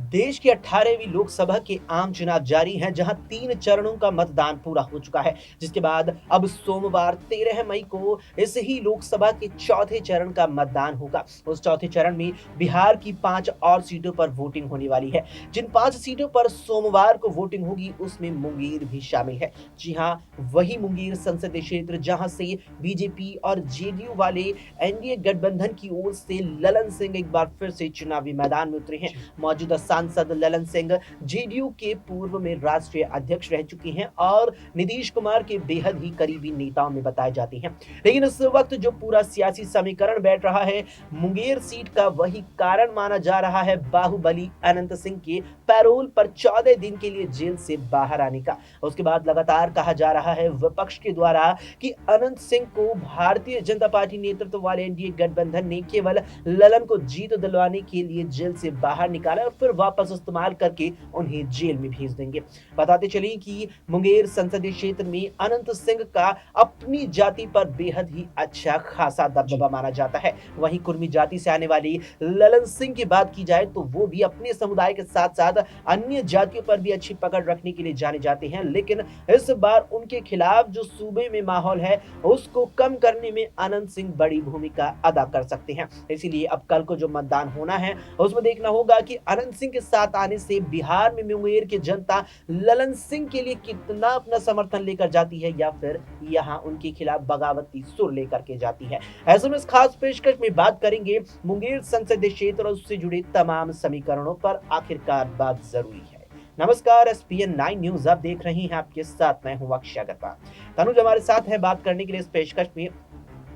देश की 18वीं लोकसभा के आम चुनाव जारी हैं, जहां 3 चरणों का मतदान पूरा हो चुका है, जिसके बाद अब सोमवार 13 मई को इस ही लोकसभा के चौथे चरण का मतदान होगा। उस चौथे चरण में बिहार की 5 और सीटों पर वोटिंग होने वाली है। जिन 5 सीटों पर सोमवार को वोटिंग होगी, उसमें मुंगेर भी शामिल है। जी हाँ, वही मुंगेर संसदीय क्षेत्र जहां से बीजेपी और जेडीयू वाले एनडीए गठबंधन की ओर से ललन सिंह एक बार फिर से चुनावी मैदान में उतरे हैं। मौजूदा सांसद ललन सिंह जेडीयू के पूर्व में राष्ट्रीय अध्यक्ष रह चुके हैं और नीतीश कुमार के बेहद ही करीबी नेताओं में बताए जाते हैं। लेकिन इस वक्त जो पूरा सियासी समीकरण बैठ रहा है, मुंगेर सीट का वही कारण माना जा रहा है बाहुबली अनंत सिंह के पैरोल पर 14 दिन के लिए जेल से बाहर आने का। उसके बाद लगातार कहा जा रहा है विपक्ष के द्वारा कि अनंत सिंह को भारतीय जनता पार्टी नेतृत्व वाले एनडीए गठबंधन ने केवल ललन को जीत दिलवाने के लिए जेल से बाहर निकाला और फिर वापस इस्तेमाल करके उन्हें जेल में भेज देंगे। बताते चलें कि मुंगेर संसदीय क्षेत्र में अनंत सिंह का अपनी जाति पर बेहद ही अच्छा खासा दबदबा माना जाता है। वहीं कुर्मी जाति से आने वाली ललन सिंह की बात की जाए तो वो भी अपने समुदाय के साथ साथ अन्य जातियों पर भी अच्छी पकड़ रखने के लिए जाने जाते हैं। लेकिन इस बार उनके खिलाफ जो सूबे में माहौल है, उसको कम करने में अनंत सिंह बड़ी भूमिका अदा कर सकते हैं। इसीलिए अब कल को जो मतदान होना है, उसमें देखना होगा कि अनंत सिंह के साथ आने से बिहार में मुंगेर की जनता ललन सिंह के लिए कितना अपना समर्थन लेकर जाती है या फिर यहां उनके खिलाफ बगावती सुर लेकर के जाती है। ऐसे में इस खास पेशकश में बात करेंगे मुंगेर संसदीय क्षेत्र और उससे जुड़े तमाम समीकरणों पर। आखिरकार बात जरूरी है। नमस्कार, एसपीएन 9 न्यूज आप देख रहे हैं, आपके साथ मैं हूं अक्षय अग्रवाल। तनुज हमारे साथ है बात करने के लिए इस पेशकश में।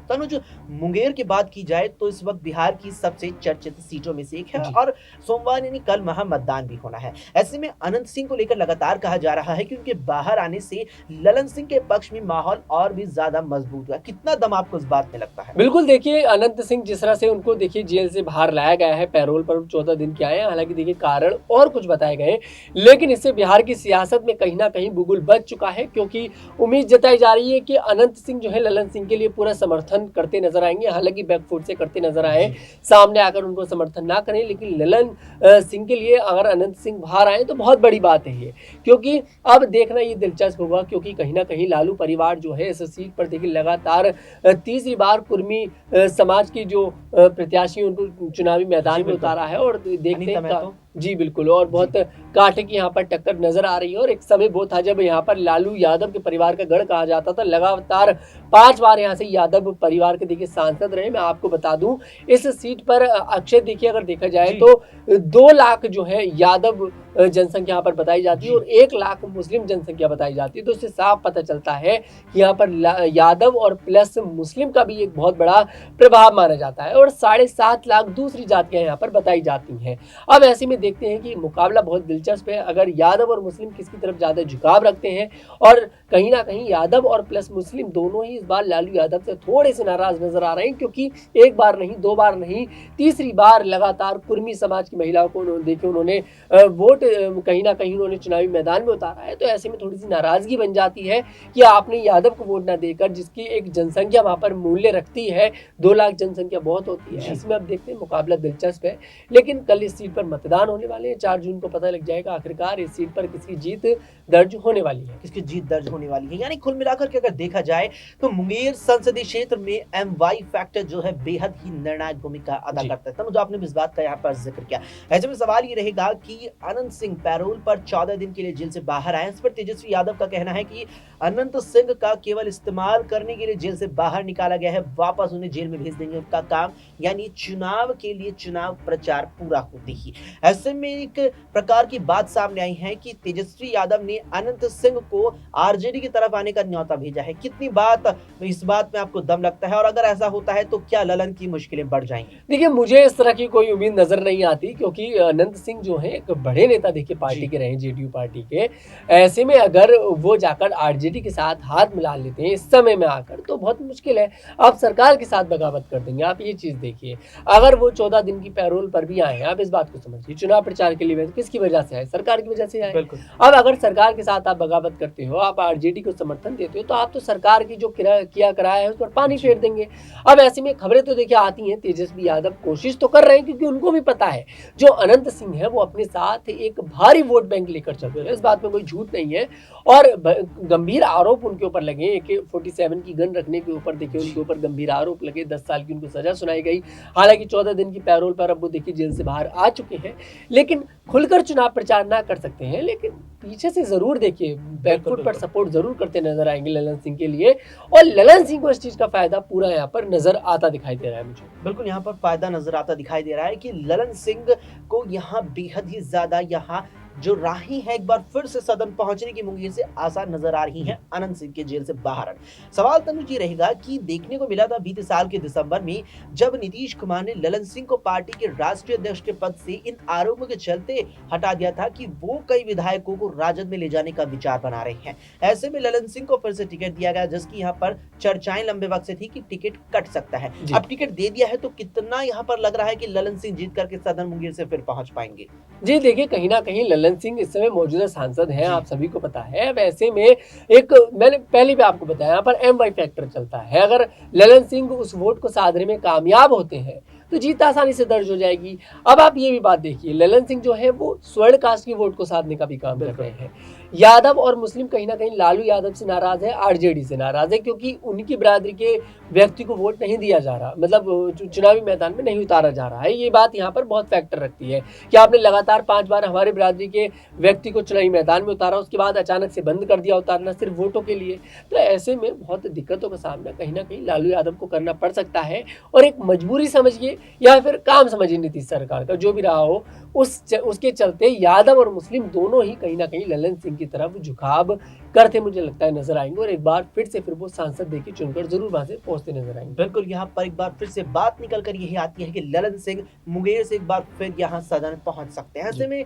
तनुज, मुंगेर की बात की जाए तो इस वक्त बिहार की सबसे चर्चित सीटों में से एक है और सोमवार यानी कल वहां मतदान भी होना है। ऐसे में अनंत सिंह को लेकर लगातार कहा जा रहा है कि उनके बाहर आने से ललन सिंह के पक्ष में माहौल और भी ज्यादा मजबूत हुआ। कितना दम आपको इस बात में लगता है? बिल्कुल, देखिए अनंत सिंह जिस तरह से उनको देखिए जेल से बाहर लाया गया है, पैरोल पर 14 दिन के आए हैं। हालांकि देखिए कारण और कुछ बताए गए, लेकिन इससे बिहार की सियासत में कहीं ना कहीं बुगुल बच चुका है, क्योंकि उम्मीद जताई जा रही है कि अनंत सिंह जो है ललन सिंह के लिए पूरा समर्थन करते नजर आएंगे। हालांकि बैकफुट से करते नजर आए, सामने आकर उनको समर्थन ना करें, लेकिन ललन सिंह के लिए अगर अनंत सिंह बाहर आए तो बहुत बड़ी बात है ये। क्योंकि अब देखना ये दिलचस्प होगा, क्योंकि कहीं ना कहीं लालू परिवार जो है इस सीट पर देखिए लगातार तीसरी बार कुर्मी समाज की जो प्रत्याशी उनको चुनावी मैदान में उतारा है और देखते हैं जी बिल्कुल, और बहुत कांटे की यहाँ पर टक्कर नजर आ रही है। और एक समय वो था जब यहाँ पर लालू यादव के परिवार का गढ़ कहा जाता था। लगातार 5 बार यहाँ से यादव परिवार के देखिए सांसद रहे। मैं आपको बता दूं, इस सीट पर अक्षय देखिए अगर देखा जाए तो 2 लाख जो है यादव जनसंख्या यहाँ पर बताई जाती है और 1 लाख मुस्लिम जनसंख्या बताई जाती है। तो इससे साफ पता चलता है कि यहाँ पर यादव और प्लस मुस्लिम का भी एक बहुत बड़ा प्रभाव माना जाता है और 7.5 लाख दूसरी जातियां यहाँ पर बताई जाती हैं। अब ऐसे में देखते हैं कि मुकाबला बहुत दिलचस्प है। अगर यादव और मुस्लिम किसकी तरफ ज्यादा झुकाव रखते हैं, और कहीं ना कहीं यादव और प्लस मुस्लिम दोनों ही इस बार लालू यादव से थोड़े से नाराज नजर आ रहे हैं, क्योंकि 1 बार नहीं, 2 बार नहीं, तीसरी बार लगातार कुर्मी समाज की महिलाओं को देखिए उन्होंने वोट कहीं ना कहीं उन्होंने चुनावी मैदान में उतारा है। तो ऐसे में थोड़ी सी नाराजगी बन जाती है कि आपने यादव को वोट ना देकर, जिसकी एक जनसंख्या वहां पर मूल्य रखती है, 2 लाख जनसंख्या बहुत होती है। इसमें अब देखते हैं, मुकाबला दिलचस्प है। लेकिन कल इस सीट पर मतदान होने वाले हैं, 4 जून को पता लग जाएगा आखिरकार इस सीट पर किसकी जीत दर्ज होने वाली है। किसकी जीत दर्ज होने वाली है। यानी कुल मिलाकर के अगर देखा जाए तो मुंगेर संसदीय क्षेत्र में एमवाई फैक्टर जो है बेहद ही निर्णायक भूमिका अदा करता है। तब मुझे आपने इस बात का यहाँ पर जिक्र किया। ऐसे में सवाल ये रहेगा कि अनंत सिंह पैरोल पर 14 दिन के लिए जेल से बाहर आए। इस पर तेजस्वी यादव का कहना है कि अनंत सिंह का केवल इस्तेमाल करने के लिए जेल से बाहर निकाला गया है, वापस उन्हें जेल में भेज देंगे। उनका काम यानी चुनाव के लिए चुनाव प्रचार पूरा होते ही। ऐसे में एक प्रकार की बात सामने आई है कि तेजस्वी यादव ने अनंत सिंह को आरजेडी की तरफ आने का न्योता भेजा है। कितनी बात इस बात में आपको दम लगता है, और अगर ऐसा होता है तो क्या ललन की मुश्किलें बढ़ जाएंगी? देखिए, मुझे इस तरह की कोई उम्मीद नजर नहीं आती, क्योंकि अनंत सिंह जो है एक बड़े नेता देखिए पार्टी जी। के रहे, जेडीयू पार्टी के। ऐसे में अगर वो जाकर आरजेडी के साथ हाथ मिला लेते हैं इस समय में आकर, तो बहुत मुश्किल है। आप सरकार के साथ बगावत कर देंगे, आप ये चीज़ देखिए। अगर वो 14 दिन की पैरोल पर भी आए हैं, आप इस बात को समझिए, चुनाव प्रचार के लिए गए तो किसकी वजह से आए? सरकार की वजह से आए। बिल्कुल। अब अगर सरकार के साथ आप बगावत करते हो, आप आरजेडी को समर्थन देते हो, तो आप तो सरकार की जो किया कराया है उस पर पानी जी। फेर देंगे। अब ऐसे में खबरें तो देखिए आती हैं, तेजस्वी यादव कोशिश तो कर रहे हैं, क्योंकि उनको भी पता है जो अनंत सिंह है वो अपने साथ एक भारी वोट बैंक लेकर चलते हैं, इस बात में कोई झूठ नहीं है। और गंभीर आरोप उनके ऊपर लगे, AK-47 की गन रखने के ऊपर देखिए उनके ऊपर गंभीर आरोप लगे, 10 साल की उनको सजा सुनाई गई। हालांकि 14 दिन की पैरोल पर अब वो देखिए जेल से बाहर आ चुके हैं, लेकिन खुलकर चुनाव प्रचार ना कर सकते हैं, लेकिन पीछे से जरूर देखिए बैकफुट पर बिल्कुल। सपोर्ट जरूर करते नजर आएंगे ललन सिंह के लिए। और ललन सिंह को इस चीज का फायदा पूरा यहाँ पर नजर आता दिखाई दे रहा है मुझे। बिल्कुल, यहाँ पर फ़ायदा नज़र आता दिखाई दे रहा है कि ललन सिंह को यहाँ बेहद ही ज़्यादा यहाँ जो राहें हैं एक बार फिर से सदन पहुँचने की मुंगेर से आसान नज़र आ रही हैं अनंत सिंह के जेल से बाहर आने। सवाल तनुज ये रहेगा कि देखने को मिला था बीते साल के दिसंबर में जब नीतीश कुमार ने ललन सिंह को पार्टी के राष्ट्रीय अध्यक्ष के पद से इन आरोपों के चलते हटा दिया था कि वो कई विधायकों को राजद में ले जाने का विचार बना रहे हैं। ऐसे में ललन सिंह को फिर से टिकट दिया गया, जिसकी यहाँ पर चर्चाएं लंबे वक्त से थी कि टिकट कट सकता है। जी। अब टिकट दे दिया है तो कितना यहाँ पर लग रहा है कि ललन सिंह जीत करके सदन मुंगेर से फिर पहुंच पाएंगे? जी देखिए, कहीं न कहीं ललन सिंह इस समय मौजूदा सांसद हैं, जी। आप सभी को पता है। वैसे में एक मैंने पहले भी आपको बताया, यहाँ पर एम-वाई फैक्टर चलता है। अगर ललन सिंह उस वोट को साधने में कामयाब होते हैं, तो जीत आसानी से दर्ज हो जाएगी। अब आप ये भी बात देखिए, ललन सिंह जो है वो स्वर्ण कास्ट की वोट को साधने का भी काम कर बिल्कुल। रहे हैं। यादव और मुस्लिम कहीं न कहीं लालू यादव से नाराज़ है, आरजेडी से नाराज़ है, क्योंकि उनकी बिरादरी के व्यक्ति को वोट नहीं दिया जा रहा, मतलब चुनावी मैदान में नहीं उतारा जा रहा है। ये बात यहाँ पर बहुत फैक्टर रखती है कि आपने लगातार 5 बार हमारे बिरादरी के व्यक्ति को चुनावी मैदान में उतारा, उसके बाद अचानक से बंद कर दिया उतारना सिर्फ वोटों के लिए। तो ऐसे में बहुत दिक्कतों का सामना कहीं न कहीं लालू यादव को करना पड़ सकता है, और एक मजबूरी समझिए या फिर काम समझिए नीतीश सरकार का, जो भी रहा हो, उसके चलते यादव और मुस्लिम दोनों ही कहीं न कहीं ललन सिंह की तरफ झुकाव करते मुझे लगता है नजर आएंगे, और एक बार फिर से फिर वो सांसद देखिए चुनकर जरूर वहां से पहुंचते नजर आएंगे। बिल्कुल, यहाँ पर एक बार फिर से बात निकल कर यही आती है कि ललन सिंह मुंगेर से एक बार फिर यहाँ सदन पहुंच सकते हैं। ऐसे में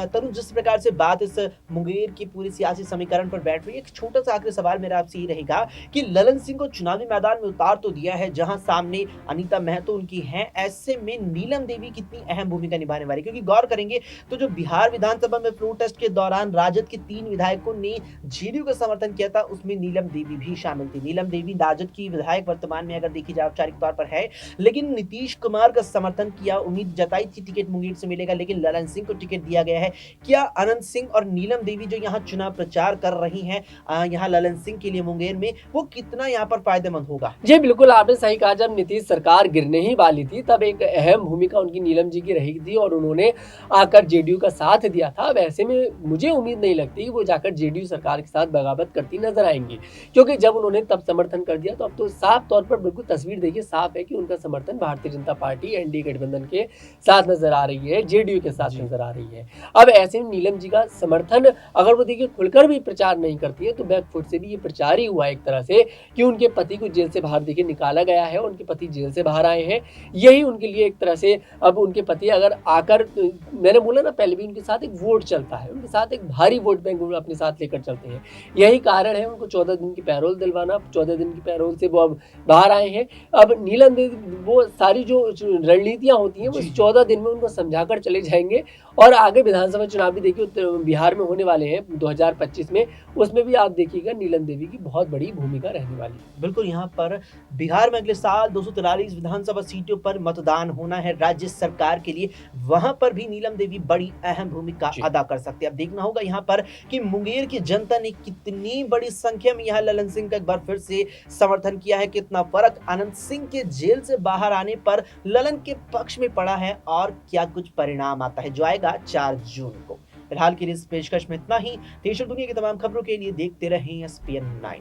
तरुण, जिस प्रकार से बात इस मुंगेर की पूरी सियासी समीकरण पर बैठ रही है, एक छोटा सा आखिरी सवाल मेरा आपसे ये रहेगा कि ललन सिंह को चुनावी मैदान में उतार तो दिया है, जहां सामने अनीता महतो उनकी हैं, ऐसे में नीलम देवी कितनी अहम भूमिका निभाने वाली? क्योंकि गौर करेंगे तो जो बिहार विधानसभा में फ्लोर टेस्ट के दौरान राजद के 3 विधायकों ने जेडीयू का समर्थन किया था, उसमें नीलम देवी भी शामिल थी। नीलम देवी राजद की विधायक वर्तमान में अगर देखी जाए औपचारिक तौर पर है, लेकिन नीतीश कुमार का समर्थन किया, उम्मीद जताई थी टिकट मुंगेर से मिलेगा, लेकिन ललन सिंह को टिकट दिया गया है। क्या अनंत सिंह और नीलम देवी जो यहाँ चुनाव प्रचार कर रही हैं यहाँ ललन सिंह के लिए मुंगेर में, वो कितना यहाँ पर फायदेमंद होगा? जी बिल्कुल, आपने सही कहा। जब नीतीश सरकार गिरने ही वाली थी तब एक अहम भूमिका उनकी नीलम जी की रही थी, और उन्होंने आकर जेडीयू का साथ दिया था। वैसे में मुझे उम्मीद नहीं लगती कि वो जाकर जेडीयू सरकार के साथ बगावत करती नजर आएंगी, क्योंकि जब उन्होंने तब समर्थन कर दिया तो अब तो साफ तौर पर बिल्कुल तस्वीर देखिए साफ है कि उनका समर्थन भारतीय जनता पार्टी एनडीए गठबंधन के साथ नजर आ रही है, जेडीयू के साथ नजर आ रही है। अब ऐसे में नीलम जी का समर्थन अगर वो देखिए खुलकर भी प्रचार नहीं करती है, तो बैकफुट से भी ये प्रचार ही हुआ एक तरह से कि उनके पति को जेल से बाहर देखिए निकाला गया है, उनके पति जेल से बाहर आए हैं। यही उनके लिए एक तरह से, अब उनके पति अगर आकर, मैंने बोला ना पहले भी, उनके साथ एक वोट चलता है, उनके साथ एक भारी वोट बैंक अपने साथ लेकर चलते हैं। यही कारण है उनको 14 दिन की पैरोल दिलवाना। 14 दिन की पैरोल से वो अब बाहर आए हैं। अब नीलम देवी वो सारी जो रणनीतियां होती हैं वो इस 14 दिन में उनको समझाकर चले जाएंगे, और आगे विधानसभा चुनाव भी देखिए बिहार में होने वाले हैं 2025 में, उसमें भी आप देखिएगा नीलम देवी की बहुत बड़ी भूमिका रहने वाली है। बिल्कुल, यहाँ पर बिहार में अगले साल 243 विधानसभा सीटों पर मतदान होना है राज्य सरकार के लिए, वहां पर भी नीलम देवी बड़ी अहम भूमिका अदा कर सकते हैं। अब देखना होगा यहाँ पर कि मुंगेर की जनता ने कितनी बड़ी संख्या में यहाँ ललन सिंह का एक बार फिर से समर्थन किया है, कितना फर्क अनंत सिंह के जेल से बाहर आने पर ललन के पक्ष में पड़ा है, और क्या कुछ परिणाम आता है जो आएगा 4 जून को। फिलहाल के लिए इस पेशकश में इतना ही। देश और दुनिया की तमाम खबरों के लिए देखते रहें SPN 9।